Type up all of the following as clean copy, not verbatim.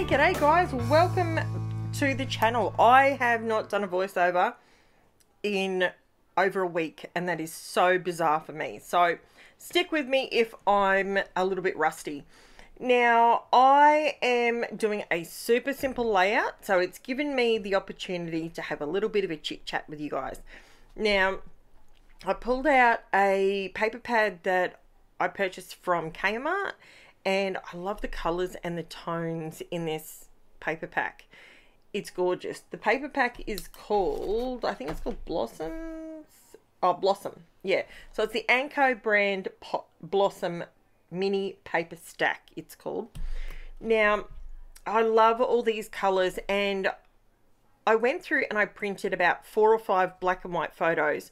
G'day guys, welcome to the channel. I have not done a voiceover in over a week and that is so bizarre for me. So stick with me if I'm a little bit rusty. Now I am doing a super simple layout, so it's given me the opportunity to have a little bit of a chit chat with you guys. Now I pulled out a paper pad that I purchased from Kmart. And I love the colours and the tones in this paper pack. It's gorgeous. The paper pack is called, I think it's called Blossoms. Oh, Blossom. Yeah. So it's the ANKO brand Blossom Mini Paper Stack, it's called. Now, I love all these colours, and I went through and I printed about 4 or 5 black and white photos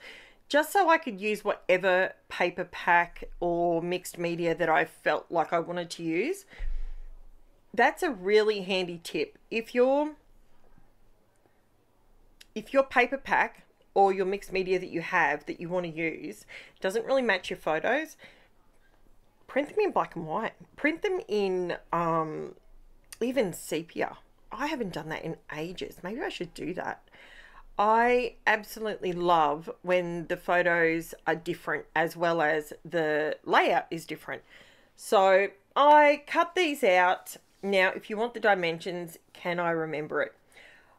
just so I could use whatever paper pack or mixed media that I felt like I wanted to use. That's a really handy tip. If your paper pack or your mixed media that you have that you want to use doesn't really match your photos, print them in black and white. Print them in even sepia. I haven't done that in ages. Maybe I should do that. I absolutely love when the photos are different as well as the layout is different. So I cut these out. Now, if you want the dimensions, can I remember it?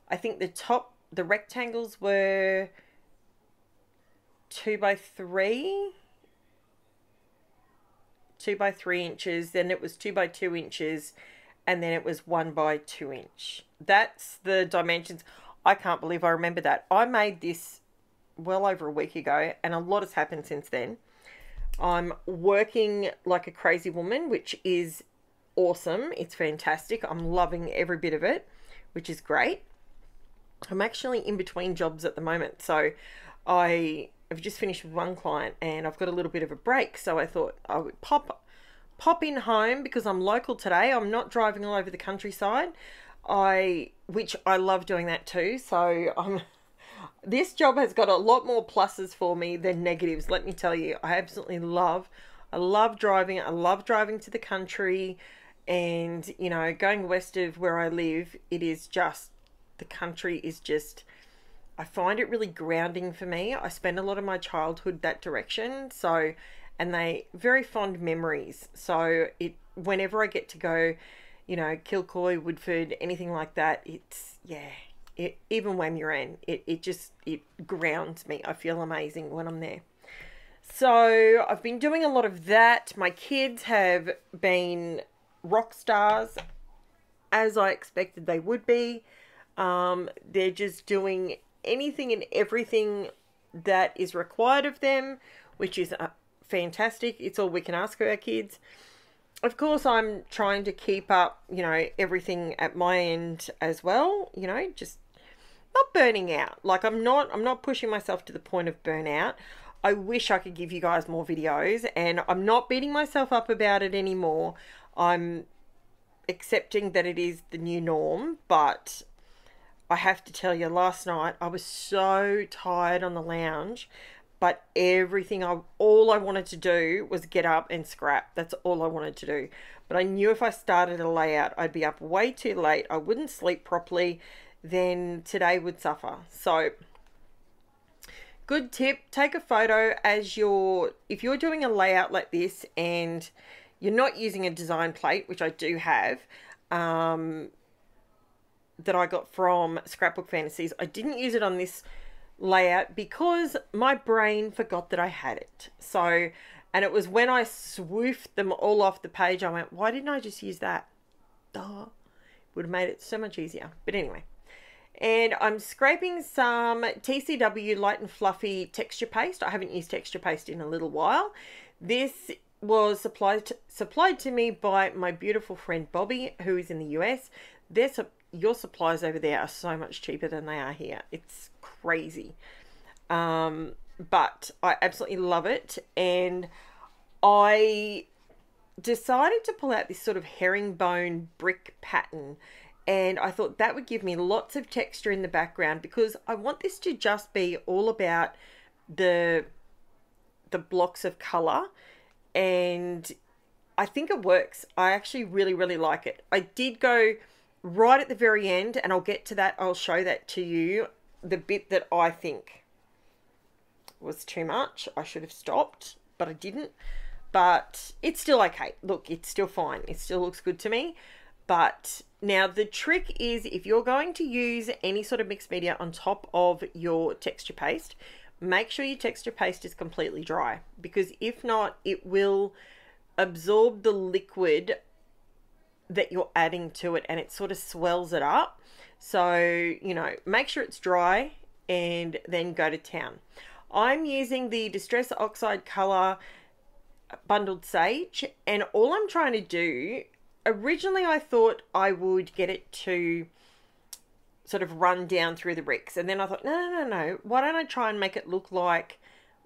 I think the rectangles were 2 by 3 inches, then it was 2 by 2 inches, and then it was 1 by 2 inch. That's the dimensions. I can't believe I remember that. I made this well over a week ago and a lot has happened since then. I'm working like a crazy woman, which is awesome. It's fantastic. I'm loving every bit of it, which is great. I'm actually in between jobs at the moment. So I have just finished with one client and I've got a little bit of a break. So I thought I would pop in home because I'm local today. I'm not driving all over the countryside. Which I love doing that too. So this job has got a lot more pluses for me than negatives. Let me tell you, I love driving. I love driving to the country, and you know, going west of where I live, it is just, the country is just, I find it really grounding for me. I spend a lot of my childhood that direction. So, and they very fond memories. So whenever I get to go, you know, Kilcoy, Woodford, anything like that, it's, yeah, even Wamuran, it grounds me. I feel amazing when I'm there. So I've been doing a lot of that. My kids have been rock stars, as I expected they would be. They're just doing anything and everything that is required of them, which is fantastic. It's all we can ask of our kids. Of course, I'm trying to keep up, you know, everything at my end as well, you know, just not burning out. Like I'm not pushing myself to the point of burnout. I wish I could give you guys more videos, and I'm not beating myself up about it anymore. I'm accepting that it is the new norm, but I have to tell you, last night I was so tired on the lounge. But all I wanted to do was get up and scrap. That's all I wanted to do. But I knew if I started a layout, I'd be up way too late. I wouldn't sleep properly. Then today would suffer. So, good tip. Take a photo if you're doing a layout like this and you're not using a design plate, which I do have, that I got from Scrapbook Fantasies. I didn't use it on this layout because my brain forgot that I had it. So, and it was when I swoofed them all off the page, I went, why didn't I just use that? Oh, would have made it so much easier. But anyway, and I'm scraping some TCW Light and Fluffy texture paste. I haven't used texture paste in a little while. This was supplied to me by my beautiful friend Bobby, who is in the US. Your supplies over there are so much cheaper than they are here. It's crazy. But I absolutely love it. And I decided to pull out this sort of herringbone brick pattern. And I thought that would give me lots of texture in the background because I want this to just be all about the blocks of colour. And I think it works. I actually really, really like it. I did go right at the very end, and I'll get to that, I'll show that to you, the bit that I think was too much. I should have stopped, but I didn't. But it's still okay. Look, it's still fine. It still looks good to me. But now the trick is, if you're going to use any sort of mixed media on top of your texture paste, make sure your texture paste is completely dry, because if not, it will absorb the liquid that you're adding to it and it sort of swells it up. So, you know, make sure it's dry and then go to town. I'm using the Distress Oxide color Bundled Sage, and all I'm trying to do, originally I thought I would get it to sort of run down through the bricks, and then I thought, no, why don't I try and make it look like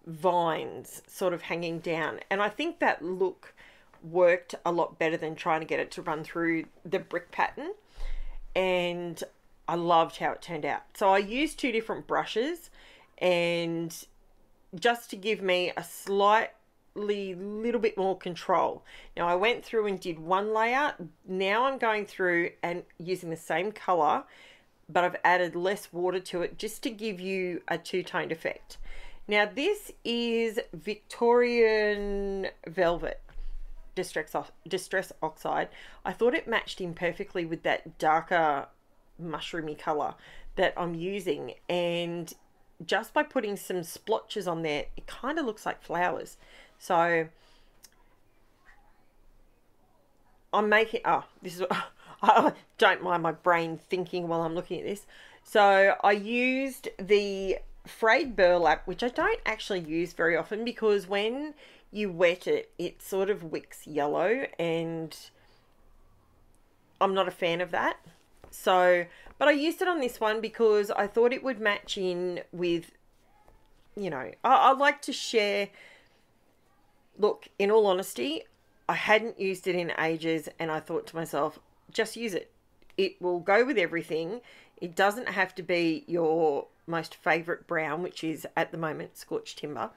vines sort of hanging down? And I think that look worked a lot better than trying to get it to run through the brick pattern, and I loved how it turned out. So I used two different brushes, and just to give me a little bit more control. Now I went through and did one layer. Now I'm going through and using the same color, but I've added less water to it just to give you a two-toned effect. Now this is Victorian Velvet Distress Oxide. I thought it matched in perfectly with that darker mushroomy color that I'm using, and just by putting some splotches on there, it kind of looks like flowers. So I'm making, this is what, don't mind my brain thinking while I'm looking at this. So I used the frayed burlap, which I don't actually use very often, because when you wet it, it sort of wicks yellow, and I'm not a fan of that. So, but I used it on this one because I thought it would match in with, you know, I like to share. Look, in all honesty, I hadn't used it in ages, and I thought to myself, just use it. It will go with everything. It doesn't have to be your most favorite brown, which is at the moment Scorched Timber.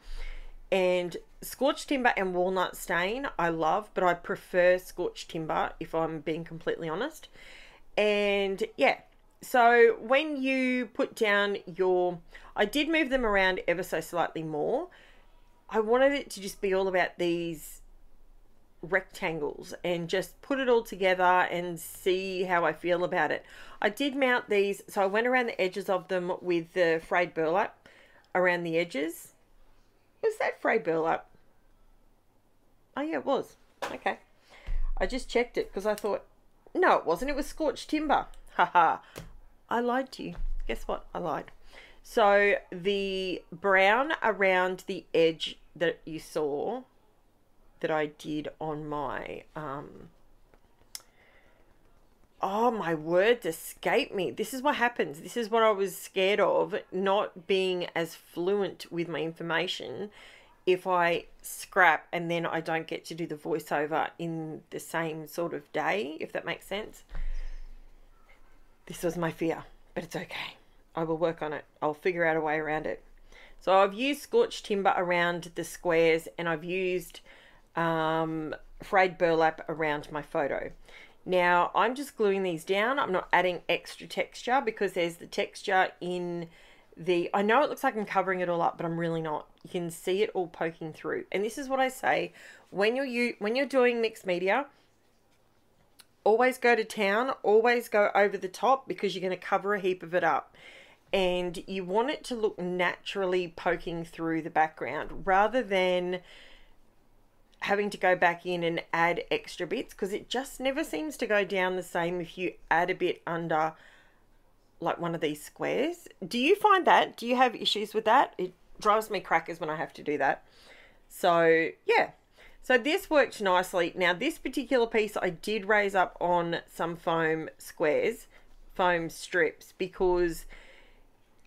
And Scorched Timber and Walnut Stain I love, but I prefer Scorched Timber if I'm being completely honest. And yeah, so when you put down your, I did move them around ever so slightly more. I wanted it to just be all about these rectangles and just put it all together and see how I feel about it. I did mount these, so I went around the edges of them with the frayed burlap around the edges. Was that frayed burlap? Oh yeah, it was. Okay. I just checked it because I thought, no, it wasn't. It was Scorched Timber. Haha. I lied to you. Guess what? I lied. So the brown around the edge that you saw that I did on my oh, my words escape me. This is what happens. This is what I was scared of, not being as fluent with my information if I scrap and then I don't get to do the voiceover in the same sort of day, if that makes sense. This was my fear, but it's okay. I will work on it. I'll figure out a way around it. So I've used Scorched Timber around the squares, and I've used frayed burlap around my photo. Now I'm just gluing these down. I'm not adding extra texture because there's the texture in the, I know it looks like I'm covering it all up, but I'm really not. You can see it all poking through. And this is what I say, when you're doing mixed media, always go to town, always go over the top, because you're going to cover a heap of it up. And you want it to look naturally poking through the background rather than having to go back in and add extra bits, because it just never seems to go down the same if you add a bit under like one of these squares. Do you find that? Do you have issues with that? It drives me crackers when I have to do that. So yeah, so this worked nicely. Now this particular piece I did raise up on some foam squares, foam strips, because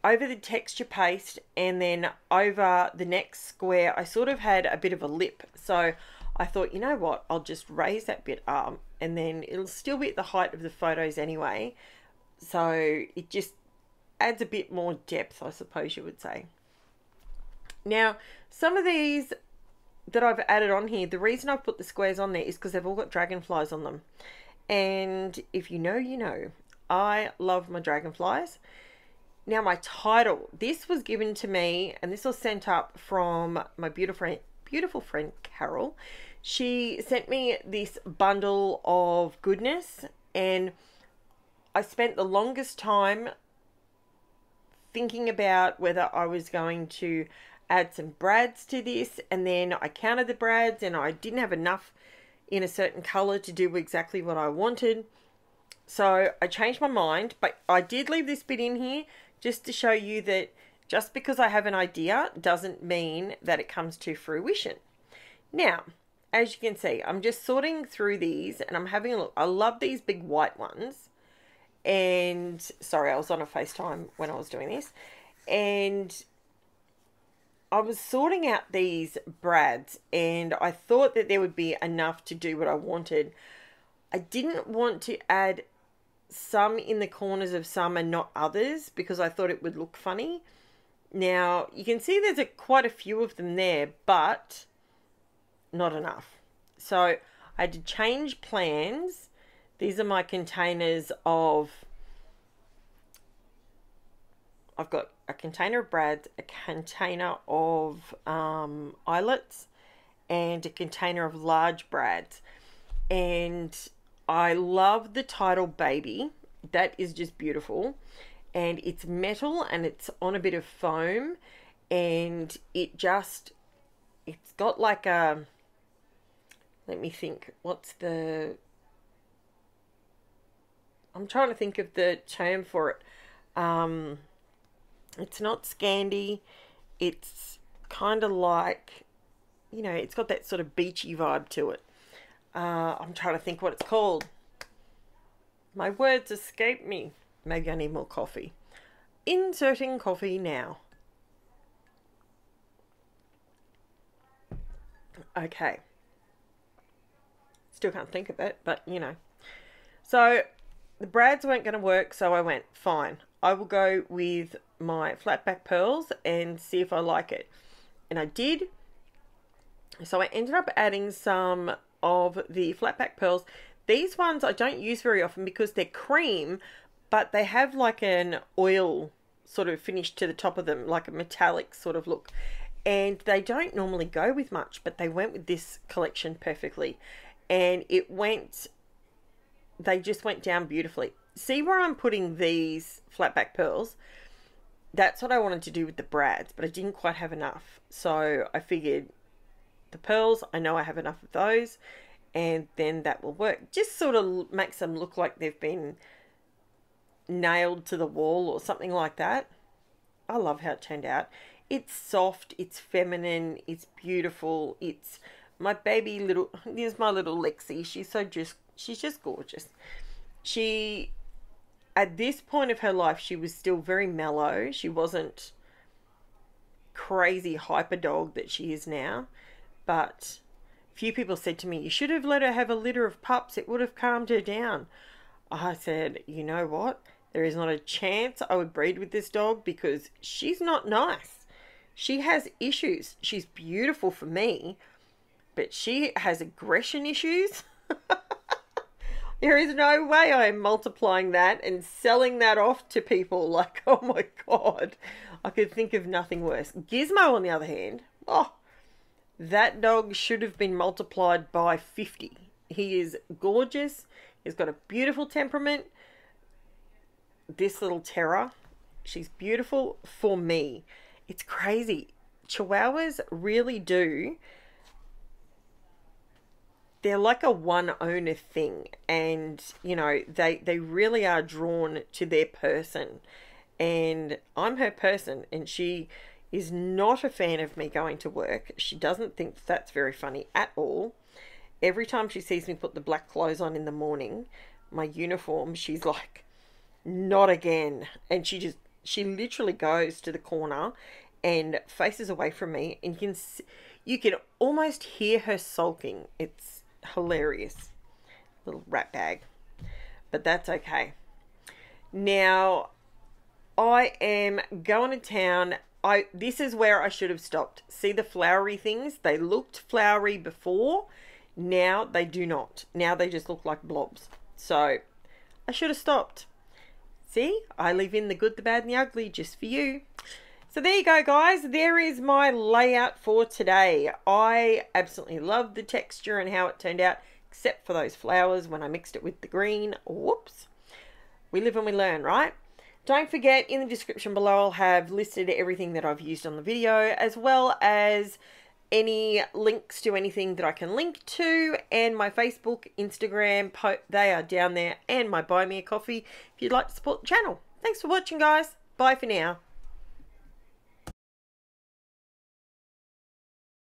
over the texture paste and then over the next square I sort of had a bit of a lip, so I thought, you know what, I'll just raise that bit up and then it'll still be at the height of the photos anyway, so it just adds a bit more depth, I suppose you would say. Now some of these that I've added on here, the reason I've put the squares on there is because they've all got dragonflies on them. And if you know, you know. I love my dragonflies. Now my title, this was given to me, and this was sent up from my beautiful friend Carol. She sent me this bundle of goodness, and I spent the longest time thinking about whether I was going to add some brads to this, and then I counted the brads and I didn't have enough in a certain color to do exactly what I wanted. So I changed my mind, but I did leave this bit in here just to show you that just because I have an idea doesn't mean that it comes to fruition. Now, as you can see, I'm just sorting through these and I'm having a look. I love these big white ones. And sorry, I was on a FaceTime when I was doing this. And I was sorting out these brads and I thought that there would be enough to do what I wanted. I didn't want to add some in the corners of some and not others because I thought it would look funny. Now, you can see there's quite a few of them there, but not enough. So I had to change plans. These are my containers of, I've got a container of brads, a container of eyelets, and a container of large brads. And I love the title Baby. That is just beautiful. And it's metal and it's on a bit of foam. And it's got like a, let me think, I'm trying to think of the term for it. It's not Scandi. It's kind of like, you know, it's got that sort of beachy vibe to it. I'm trying to think what it's called. My words escape me. Maybe I need more coffee. Inserting coffee now. Okay. Still can't think of it, but you know. So the brads weren't going to work, so I went, fine. I will go with my flat back pearls and see if I like it. And I did. So I ended up adding some of the flat back pearls. These ones I don't use very often because they're cream, but they have like an oil sort of finish to the top of them, like a metallic sort of look. And they don't normally go with much, but they went with this collection perfectly. And they just went down beautifully. See where I'm putting these flat back pearls? That's what I wanted to do with the brads, but I didn't quite have enough. So I figured the pearls, I know I have enough of those, and then that will work. Just sort of makes them look like they've been nailed to the wall or something like that. I love how it turned out. It's soft, it's feminine, it's beautiful. It's my baby little, here's my little Lexi. She's just gorgeous. She, at this point of her life, she was still very mellow. She wasn't crazy hyper dog that she is now. But few people said to me, you should have let her have a litter of pups. It would have calmed her down. I said, you know what? There is not a chance I would breed with this dog because she's not nice. She has issues. She's beautiful for me, but she has aggression issues. There is no way I am multiplying that and selling that off to people. Like, oh my God, I could think of nothing worse. Gizmo, on the other hand, oh, that dog should have been multiplied by 50. He is gorgeous. He's got a beautiful temperament. This little terror, she's beautiful for me. It's crazy. Chihuahuas really do. They're like a one owner thing, and you know, they really are drawn to their person, and I'm her person, and she is not a fan of me going to work. She doesn't think that's very funny at all. Every time she sees me put the black clothes on in the morning, my uniform, she's like, not again. And she literally goes to the corner and faces away from me, and you can almost hear her sulking. It's hilarious. Little rat bag. But that's okay. Now, I am going to town. This is where I should have stopped. See the flowery things? They looked flowery before. Now they do not. Now they just look like blobs. So I should have stopped. See, I live in the good, the bad and the ugly just for you. So there you go, guys. There is my layout for today. I absolutely love the texture and how it turned out, except for those flowers when I mixed it with the green. Whoops. We live and we learn, right? Don't forget, in the description below, I'll have listed everything that I've used on the video, as well as any links to anything that I can link to, and my Facebook, Instagram, they are down there, and my Buy Me a Coffee if you'd like to support the channel. Thanks for watching, guys. Bye for now.